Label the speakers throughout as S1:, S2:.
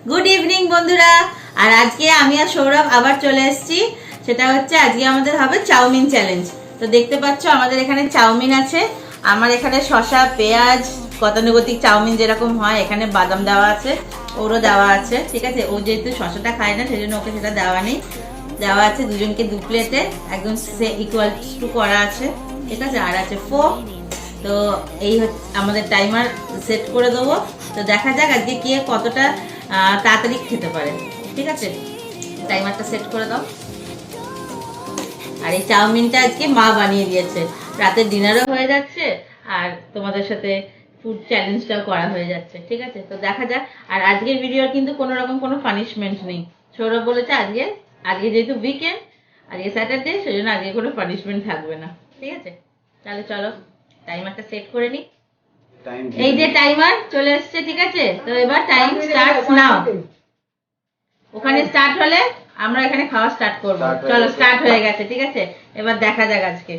S1: Good evening বন্ধুরা। আর আজকে আমি আর সৌরভ আবার চলে এসেছি। সেটা হচ্ছে আজকে আমাদের হবে চাউমিন চ্যালেঞ্জ। তো দেখতে পাচ্ছ আমাদের এখানে চাউমিন আছে। আমার এখানে শসা পেঁয়াজ গতানুগতিক চাউমিন যেরকম হয়, এখানে বাদাম দেওয়া আছে, ওরও দেওয়া আছে। ঠিক আছে, ও যেহেতু শসাটা খায় না সেই জন্য ওকে সেটা দেওয়া নেই। দেওয়া আছে দুজনকে দু প্লেটে, একদম ইকুয়াল টু করা আছে। ঠিক আছে, আর আছে ফোক। তো এই হচ্ছে আমাদের টাইমার সেট করে দেবো। তো দেখা যাক আজকে কে কতটা তাড়াতাড়ি খেতে পারে। ঠিক আছে, টাইমারটা সেট করে দাও। আর এই চাউমিনটা আজকে মা বানিয়ে দিয়েছে, রাতের ডিনারও হয়ে যাচ্ছে আর তোমাদের সাথে ফুড চ্যালেঞ্জটাও করা হয়ে যাচ্ছে। ঠিক আছে, তো দেখা যাক। আর আজকের ভিডিওর কিন্তু কোনো রকম কোনো পানিশমেন্ট নেই। সৌরভ বলেছে আজকে আজকে যেহেতু উইকেন্ড, আজকে স্যাটারডে, সেই জন্য আজকে কোনো পানিশমেন্ট থাকবে না। ঠিক আছে, তাহলে চলো টাইমারটা সেট করে নিই। এই যে টাইমার চলে এসছে। ঠিক আছে, তো এবার টাইম স্টার্ট নাও। ওখানে স্টার্ট হলে আমরা এখানে খাওয়া স্টার্ট করব। চলো, স্টার্ট হয়ে গেছে। ঠিক আছে, এবার দেখা যাক আজকে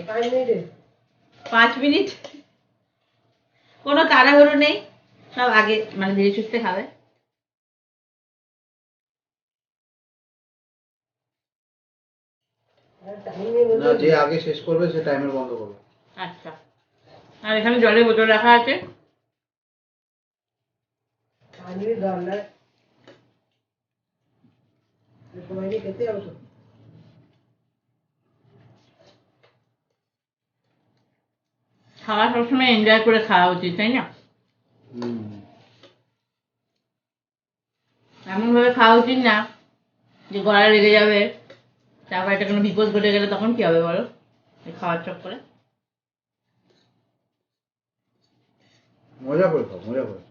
S1: 5 মিনিট। কোনো তাড়াহুড়ো নেই, সব আগে মানে ধীরে সুস্থে খাবে।
S2: না, যে আগে শেষ করবে সে টাইমার বন্ধ করবে।
S1: আচ্ছা, আর এখানে জলের বোতল রাখা আছে। খাওয়া সবসময় এনজয় করে খাওয়া উচিত, তাই না? এমন ভাবে খাওয়া উচিত না যে গলা লেগে যাবে, তারপর একটা কোনো বিপদ ঘটে গেলে তখন কি হবে বলো, এই খাওয়ার চক্করে।
S2: মজা করে খাও, মজা করে।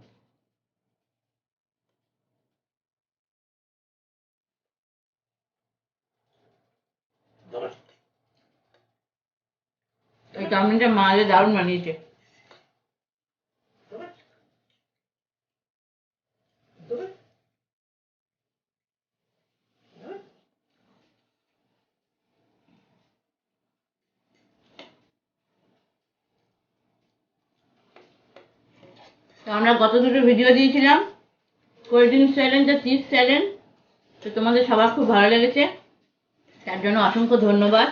S1: এই চাউমিনটা মা যে দারুণ বানিয়েছে। তো আমরা গত দুটো ভিডিও দিয়েছিলাম, কোল্ড ড্রিঙ্কস চ্যালেঞ্জ আর চিপস চ্যালেঞ্জ। তো তোমাদের সবার খুব ভালো লেগেছে, তার জন্য অসংখ্য ধন্যবাদ।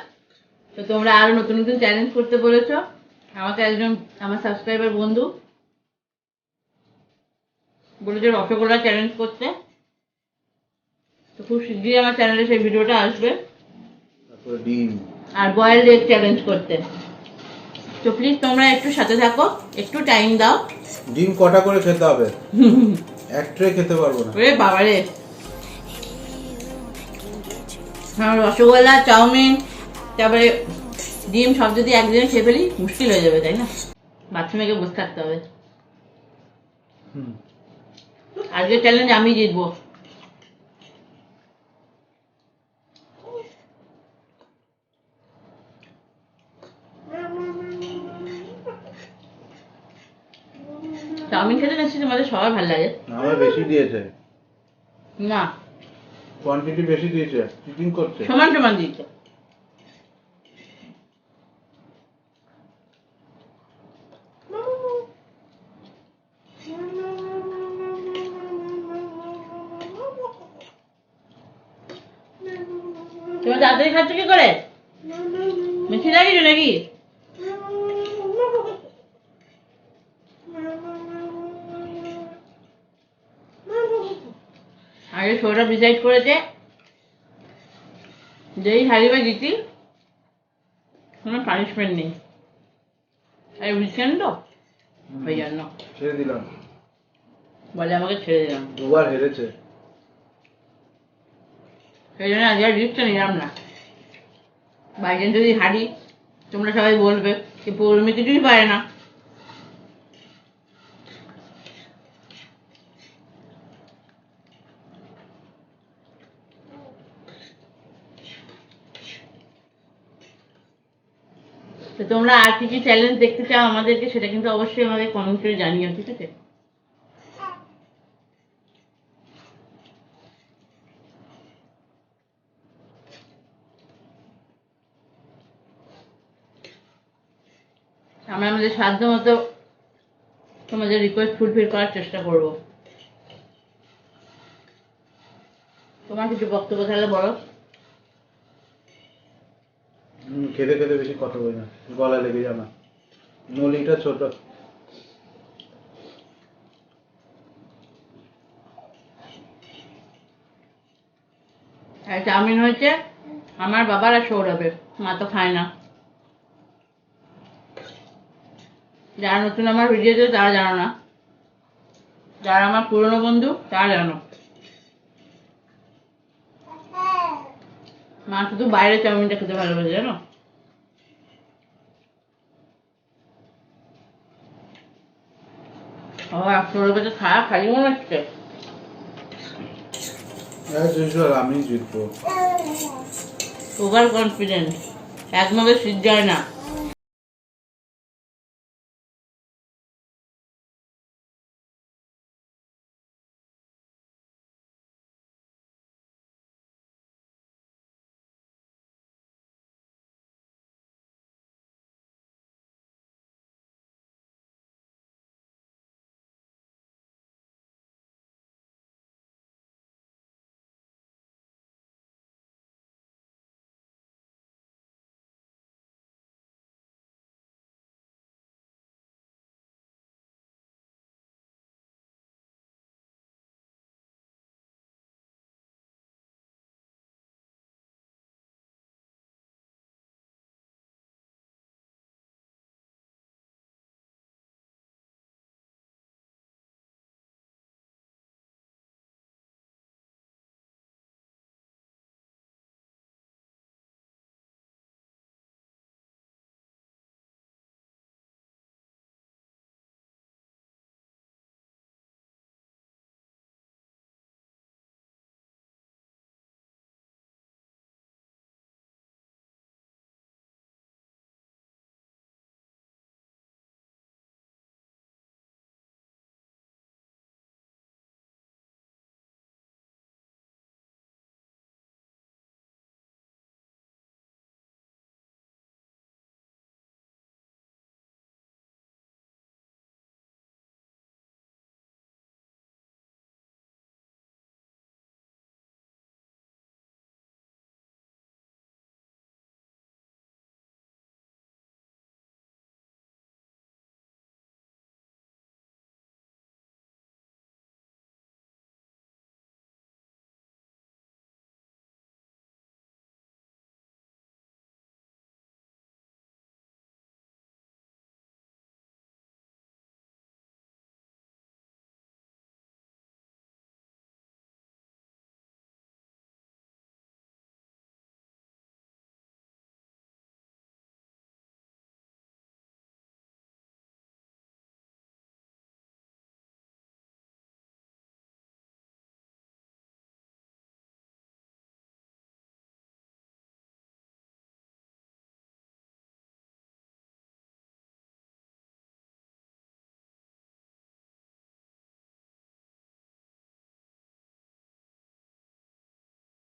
S1: তো তোমরা আরো নতুন নতুন চ্যালেঞ্জ করতে বলেছো। আমাকে একজন আমার সাবস্ক্রাইবার বন্ধু বলেছে রসগোল্লা চ্যালেঞ্জ করতে। তো খুব শীঘ্রই আমার চ্যানেলে সেই ভিডিওটা আসবে।
S2: তারপরে ডিম।
S1: আর বয়েলড এগ চ্যালেঞ্জ করতে। তো প্লিজ তোমরা একটু সাথে থাকো, একটু টাইম দাও।
S2: ডিম কটা করে খেতে হবে? এক ট্রে খেতে পারবো না।
S1: ওরে বাবারে, হ্যাঁ, রসগোল্লা চাউমিন তারপরে ডিম সব যদি একদিনে খেয়ে ফেলি মুশকিল হয়ে যাবে, তাই না? বাথরুমে গিয়ে বসে থাকতে হবে। আজকের চ্যালেঞ্জ আমি জিতবো। চাউমিন খেতে নিশ্চয়ই তোমাদের সবার ভালো লাগে।
S2: আমার বেশি দিয়েছে,
S1: না,
S2: কোয়ান্টিটি বেশি দিয়েছে, চিটিং করছে।
S1: সমান সমান দিয়েছে। তোমার তাড়াতাড়ি খাচ্ছ কি করে? মিষ্টি লাগিয়েছো নাকি? আগে সৌরভ ডিসাইড করেছে যেই হারিবে জিতি, কোনো পানিশমেন্ট নেই। আর উইকেন্ড তো ওই জন্য
S2: ছেড়ে দিলাম,
S1: বলে আমাকে ছেড়ে দিলাম।
S2: দুবার হেরেছে।
S1: সেই জন্য আজকে আর রিস্কটা নিলাম না। বাইরে যদি হারি তোমরা সবাই বলবে যে পৌর্ণমি কিছুই পারে না। তো তোমরা আর কি কি চ্যালেঞ্জ দেখতে চাও আমাদেরকে, সেটা কিন্তু অবশ্যই আমাকে কমেন্ট করে জানিও। ঠিক আছে, আমরা আমাদের সাধ্য মতো তোমাদের রিকোয়েস্ট ফুলফিল করার চেষ্টা করবো। তোমার কিছু বক্তব্য তাহলে বলো।
S2: খেতে খেতে বেশি কথা বলি না, গলা লেগে যায় আমার, নলিটা ছোট।
S1: আর চাউমিন হয়েছে আমার বাবার আর সৌরভের, মা তো খায় না। যারা নতুন আমার ভিডিওতে তারা জানো না, যারা আমার পুরনো বন্ধু তারা জানো। মা শুধু বাইরে চাউমিনটা খেতে ভালোবাসে জানো। সৌরভের খাওয়া খালি মনে হচ্ছে।
S2: আমি জিতবো।
S1: ওভার কনফিডেন্ট, এক মগে সিদ্ধ যায় না।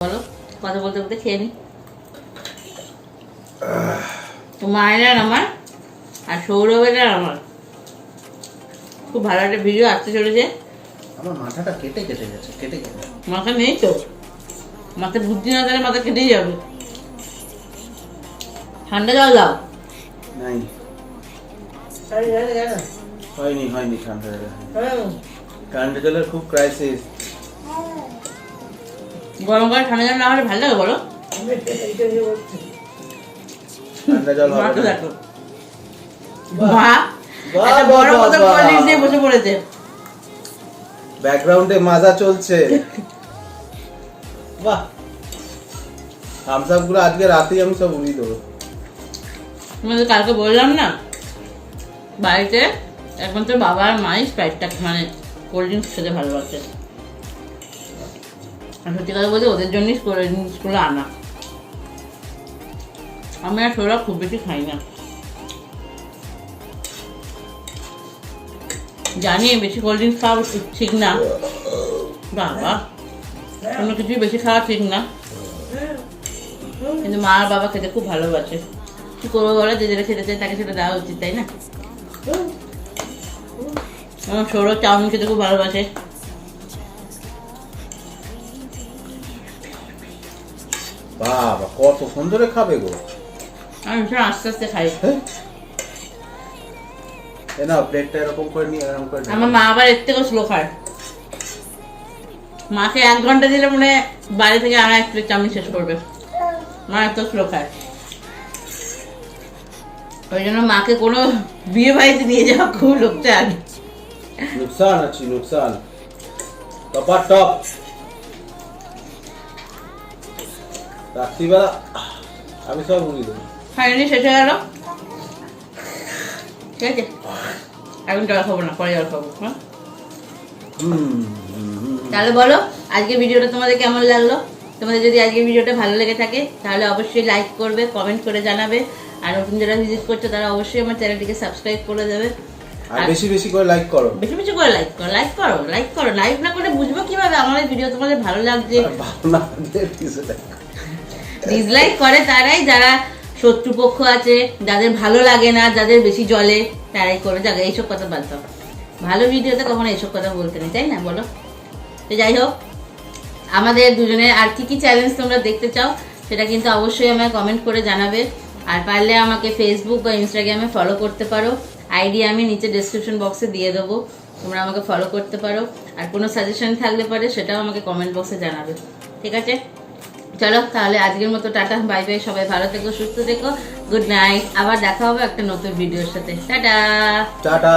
S1: বলো, কথা বলতে বলতে খেয়ে নি। মায়ের আর আমার আর সৌরভের আর আমার খুব ভালো একটা ভিডিও আসতে চলেছে।
S2: আমার মাথাটা কেটে কেটে গেছে, কেটে কেটে।
S1: মাথা নেই তো, মাথায় বুদ্ধি না তাহলে মাথা কেটেই যাবে। ঠান্ডা জল দাও।
S2: নাই, হয়নি হয়নি ঠান্ডা জলে। ঠান্ডা জলের খুব ক্রাইসিস।
S1: গরম করে ঠান্ডা জল না হলে ভালো লাগে বলো।
S2: ঠান্ডা জল হবে
S1: মাকে
S2: না।
S1: দেখো, মা একটা বড় বোতল কোল্ড ড্রিঙ্কস নিয়ে বসে পড়েছে।
S2: ব্যাকগ্রাউন্ডে মাজা চলছে। বাহ, থামস আপ গুলো আজকে রাতেই আমি সব উড়িয়ে দেবো।
S1: তোমাদের কালকে বললাম না, বাড়িতে একমাত্র বাবা আর মাই স্প্রাইটটা মানে কোল্ড ড্রিঙ্কস খেতে ভালোবাসে। আর সত্যি কথা বলতে ওদের জন্যই কোল্ড ড্রিঙ্কসগুলো আনা। আমি আর সৌরভ খুব বেশি খাই না, জানি বেশি কোল্ড ড্রিঙ্কস খাওয়া ঠিক না, বাবা কোনো কিছুই বেশি খাওয়া ঠিক না, কিন্তু মা আর বাবা খেতে খুব ভালোবাসে। কি করবো বলো, যে যেটা খেতে চাই তাকে সেটা দেওয়া উচিত, তাই না? আমার সৌরভ চাউমিন খেতে খুব ভালোবাসে।
S2: বাবা কত সুন্দরে খাবে গো।
S1: আমি ভীষণ আস্তে আস্তে খাই।
S2: এ না প্লেটটা এরকম করে নিয়ে এরকম করে
S1: আমার মা আবার এর থেকেও স্লো খায়। মাকে 1 ঘন্টা দিলে মনে হয় বাড়ি থেকে আর এক প্লেট চাউমিন শেষ করবে। মা এত স্লো খায়, ওই জন্য মাকে কোনো বিয়ে বাড়িতে নিয়ে যাওয়া খুব লোক চায়।
S2: নুকসান আছে নুকসান। টপার টপ রাত্রিবেলা আমি সব মুড়ি দেবো।
S1: খাইনি, শেষ হয়ে গেল। ঠিক আছে, এখন জল খাবো না, পরে জল খাবো। হ্যাঁ, তাহলে বলো আজকে ভিডিওটা তোমাদের কেমন লাগলো। তোমাদের যদি আজকে ভিডিওটা ভালো লেগে থাকে তাহলে অবশ্যই লাইক করবে, কমেন্ট করে জানাবে। আর নতুন যারা ভিজিট করছো তারা অবশ্যই আমার চ্যানেলটিকে সাবস্ক্রাইব করে দেবে।
S2: আর বেশি বেশি করে লাইক করো,
S1: বেশি বেশি করে লাইক করো, লাইক করো, লাইক করো। লাইক না করে বুঝবো কিভাবে আমার ভিডিও তোমাদের ভালো লাগছে।
S2: ভালো না
S1: ডিসলাইক করে তারাই যারা শত্রুপক্ষ আছে, যাদের ভালো লাগে না, যাদের বেশি জলে, তারাই করে। যাক, এইসব কথা বাদ দাও, ভালো ভিডিওতে কখনো এইসব কথা বলতে নেই, তাই না বলো? তো যাই হোক, আমাদের দুজনের আর কি কি চ্যালেঞ্জ তোমরা দেখতে চাও সেটা কিন্তু অবশ্যই আমায় কমেন্ট করে জানাবে। আর পারলে আমাকে ফেসবুক বা ইনস্টাগ্রামে ফলো করতে পারো, আইডি আমি নিচে ডেসক্রিপশন বক্সে দিয়ে দেবো, তোমরা আমাকে ফলো করতে পারো। আর কোনো সাজেশন থাকলে পারে সেটাও আমাকে কমেন্ট বক্সে জানাবে, ঠিক আছে? চলো তাহলে আজকের মতো টাটা, বাই বাই। সবাই ভালো থেকো, সুস্থ থেকো, গুড নাইট। আবার দেখা হবে একটা নতুন ভিডিওর সাথে। Tata
S2: tata.